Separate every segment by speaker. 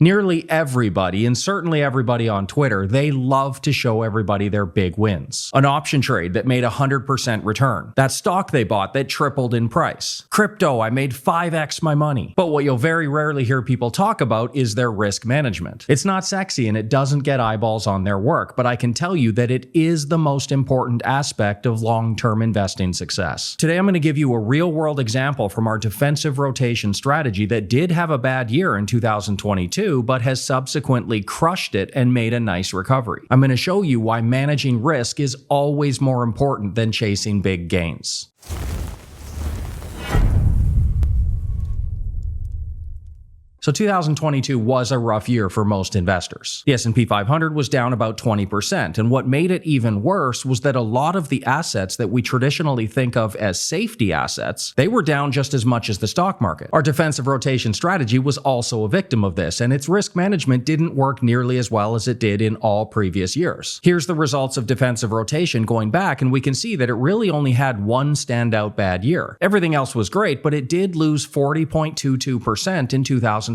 Speaker 1: Nearly everybody, and certainly everybody on Twitter, they love to show everybody their big wins. An option trade that made 100% return. That stock they bought that tripled in price. Crypto, I made 5x my money. But what you'll very rarely hear people talk about is their risk management. It's not sexy and it doesn't get eyeballs on their work, but I can tell you that it is the most important aspect of long-term investing success. Today I'm going to give you a real-world example from our defensive rotation strategy that did have a bad year in 2022, but has subsequently crushed it and made a nice recovery. I'm going to show you why managing risk is always more important than chasing big gains. So 2022 was a rough year for most investors. The S&P 500 was down about 20%, and what made it even worse was that a lot of the assets that we traditionally think of as safety assets, they were down just as much as the stock market. Our defensive rotation strategy was also a victim of this, and its risk management didn't work nearly as well as it did in all previous years. Here's the results of defensive rotation going back, and we can see that it really only had one standout bad year. Everything else was great, but it did lose 40.22% in 2022.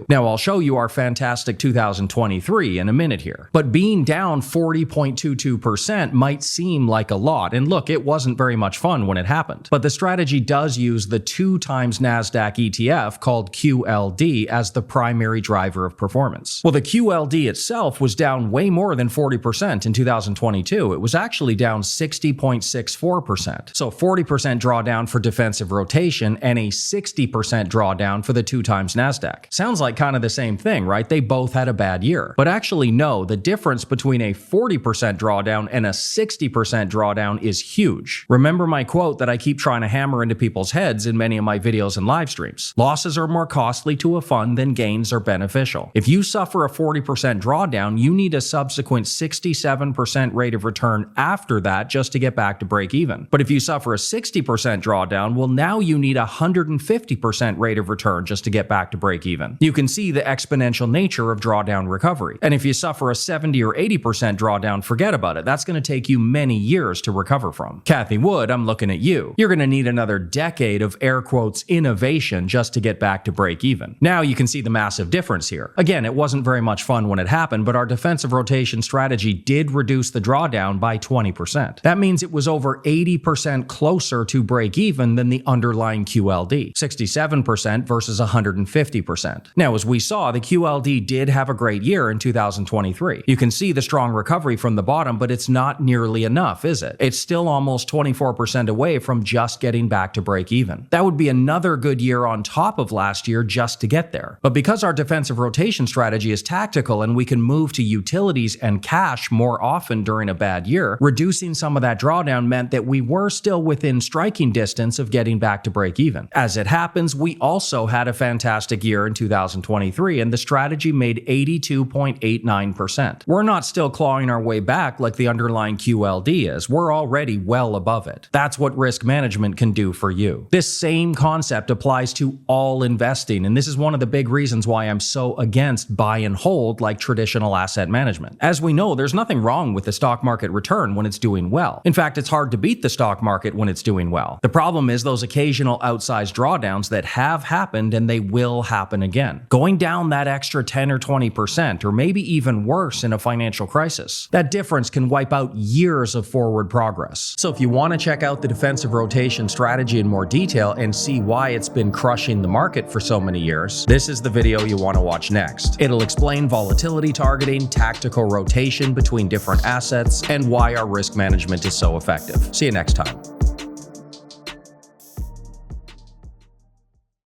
Speaker 1: Now I'll show you our fantastic 2023 in a minute here. But being down 40.22% might seem like a lot, and look, it wasn't very much fun when it happened. But the strategy does use the 2 times NASDAQ ETF called QLD as the primary driver of performance. Well, the QLD itself was down way more than 40% in 2022. It was actually down 60.64%. So 40% drawdown for defensive rotation and a 60% drawdown for the 2 times NASDAQ. Sounds like kind of the same thing, right? They both had a bad year. But actually, no, the difference between a 40% drawdown and a 60% drawdown is huge. Remember my quote that I keep trying to hammer into people's heads in many of my videos and live streams. Losses are more costly to a fund than gains are beneficial. If you suffer a 40% drawdown, you need a subsequent 67% rate of return after that just to get back to break even. But if you suffer a 60% drawdown, well, now you need a 150% rate of return just to get back to break even. You can see the exponential nature of drawdown recovery. And if you suffer a 70 or 80% drawdown, forget about it. That's going to take you many years to recover from. Kathy Wood, I'm looking at you. You're going to need another decade of air quotes innovation just to get back to break even. Now you can see the massive difference here. Again, it wasn't very much fun when it happened, but our defensive rotation strategy did reduce the drawdown by 20%. That means it was over 80% closer to break even than the underlying QLD, 67% versus 150%. Now, as we saw, the QLD did have a great year in 2023. You can see the strong recovery from the bottom, but it's not nearly enough, is it? It's still almost 24% away from just getting back to break even. That would be another good year on top of last year just to get there. But because our defensive rotation strategy is tactical and we can move to utilities and cash more often during a bad year, reducing some of that drawdown meant that we were still within striking distance of getting back to break even. As it happens, we also had a fantastic year in 2023, and the strategy made 82.89%. We're not still clawing our way back like the underlying QLD is. We're already well above it. That's what risk management can do for you. This same concept applies to all investing, and this is one of the big reasons why I'm so against buy and hold like traditional asset management. As we know, there's nothing wrong with the stock market return when it's doing well. In fact, it's hard to beat the stock market when it's doing well. The problem is those occasional outsized drawdowns that have happened and they will happen again. Going down that extra 10 or 20%, or maybe even worse in a financial crisis. That difference can wipe out years of forward progress. So if you want to check out the defensive rotation strategy in more detail and see why it's been crushing the market for so many years, this is the video you want to watch next. It'll explain volatility targeting, tactical rotation between different assets, and why our risk management is so effective. See you next time.